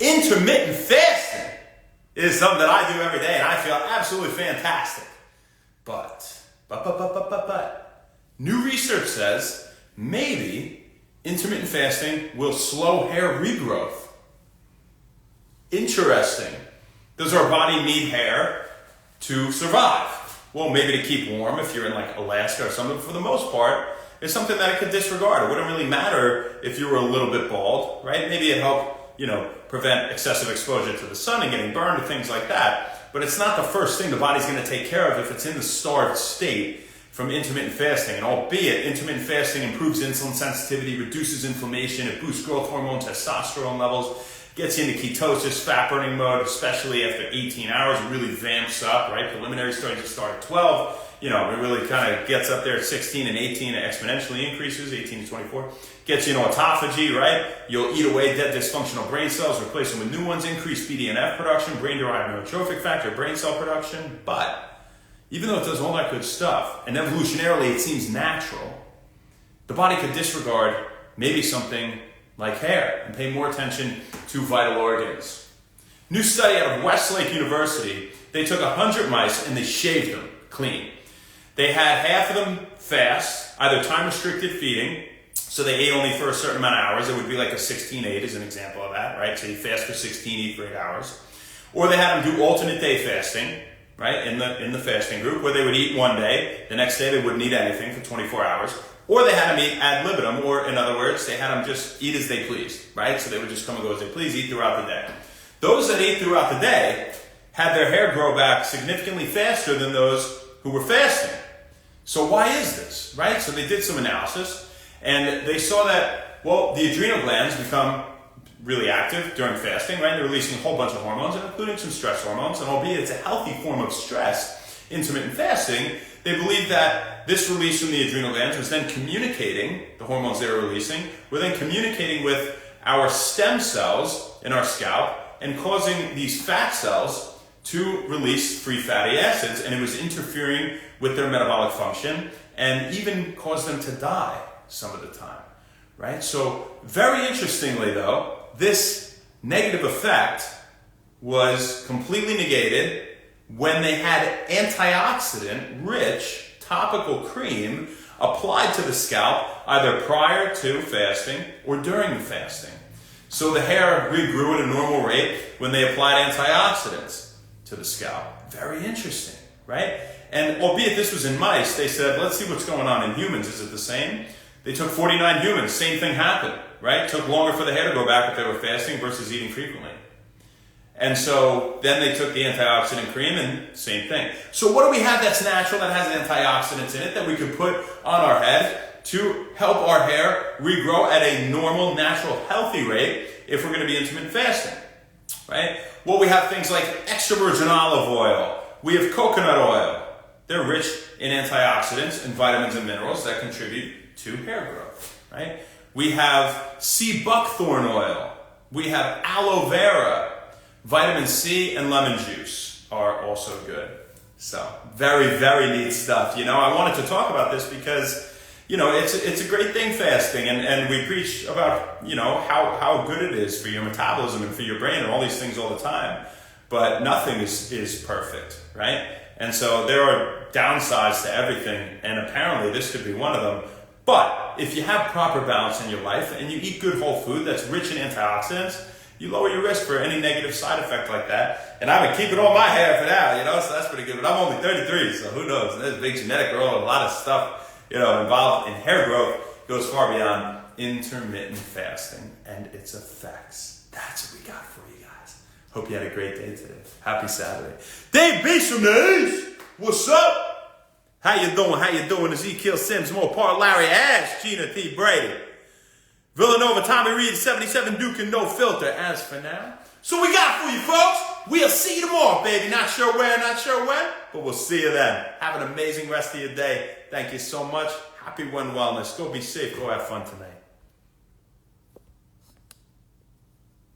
Intermittent fasting is something that I do every day, and I feel absolutely fantastic. But, new research says maybe intermittent fasting will slow hair regrowth. Interesting. Does our body need hair to survive? Well, maybe to keep warm if you're in like Alaska or something. For the most part, it's something that it could disregard. It wouldn't really matter if you were a little bit bald, right? Maybe it helped, prevent excessive exposure to the sun and getting burned and things like that. But it's not the first thing the body's going to take care of if it's in the starved state from intermittent fasting. And albeit intermittent fasting improves insulin sensitivity, reduces inflammation, it boosts growth hormone, testosterone levels, gets you into ketosis, fat burning mode, especially after 18 hours, it really vamps up, right? Preliminary studies start at 12. It really kind of gets up there at 16 and 18, it exponentially increases, 18 to 24. Gets you into autophagy, right? You'll eat away dead dysfunctional brain cells, replace them with new ones, increase BDNF production, brain-derived neurotrophic factor, brain cell production. But even though it does all that good stuff, and evolutionarily it seems natural, the body could disregard maybe something like hair and pay more attention to vital organs. New study out of Westlake University, they took 100 mice and they shaved them clean. They had half of them fast, either time-restricted feeding, so they ate only for a certain amount of hours. It would be like a 16-8 as an example of that, right? So you fast for 16, eat for 8 hours. Or they had them do alternate day fasting, right, in the fasting group, where they would eat one day, the next day they wouldn't eat anything for 24 hours. Or they had them eat ad libitum, or in other words, they had them just eat as they pleased, right? So they would just come and go as they please, eat throughout the day. Those that ate throughout the day had their hair grow back significantly faster than those who were fasting. So why is this, right? So they did some analysis, and they saw that, the adrenal glands become really active during fasting, right? They're releasing a whole bunch of hormones, including some stress hormones, and albeit it's a healthy form of stress, intermittent fasting, they believe that this release from the adrenal glands was then communicating, the hormones they were releasing, were then communicating with our stem cells in our scalp and causing these fat cells to release free fatty acids, and it was interfering with their metabolic function and even caused them to die some of the time, right? So very interestingly though, this negative effect was completely negated when they had antioxidant-rich topical cream applied to the scalp either prior to fasting or during the fasting. So the hair regrew at a normal rate when they applied antioxidants to the scalp. Very interesting, right? And albeit this was in mice, they said, let's see what's going on in humans. Is it the same? They took 49 humans, same thing happened, right? Took longer for the hair to grow back if they were fasting versus eating frequently. And so then they took the antioxidant cream and same thing. So what do we have that's natural, that has antioxidants in it, that we could put on our head to help our hair regrow at a normal, natural, healthy rate if we're going to be intermittent fasting, right? Well, we have things like extra virgin olive oil. We have coconut oil. They're rich in antioxidants and vitamins and minerals that contribute to hair growth, right? We have sea buckthorn oil. We have aloe vera. Vitamin C and lemon juice are also good. So, very, very neat stuff. I wanted to talk about this because, it's a great thing, fasting, and we preach about, how good it is for your metabolism and for your brain and all these things all the time. But nothing is perfect, right? And so there are downsides to everything, and apparently this could be one of them. But if you have proper balance in your life and you eat good whole food that's rich in antioxidants, you lower your risk for any negative side effect like that. And I've been keeping all my hair for now, so that's pretty good. But I'm only 33, so who knows? There's a big genetic role, a lot of stuff, involved in hair growth goes far beyond intermittent fasting and its effects. That's what we got for you guys. Hope you had a great day today. Happy Saturday. Dave Beach from the East. What's up? How you doing? Ezekiel Sims, Mopar, Larry Ash, Gina T. Brady. Villanova, Tommy Reed, 77 Duke, and no filter. As for now, so we got for you, folks. We'll see you tomorrow, baby. Not sure where, not sure when, but we'll see you then. Have an amazing rest of your day. Thank you so much. Happy One Wellness. Go be safe. Go have fun tonight.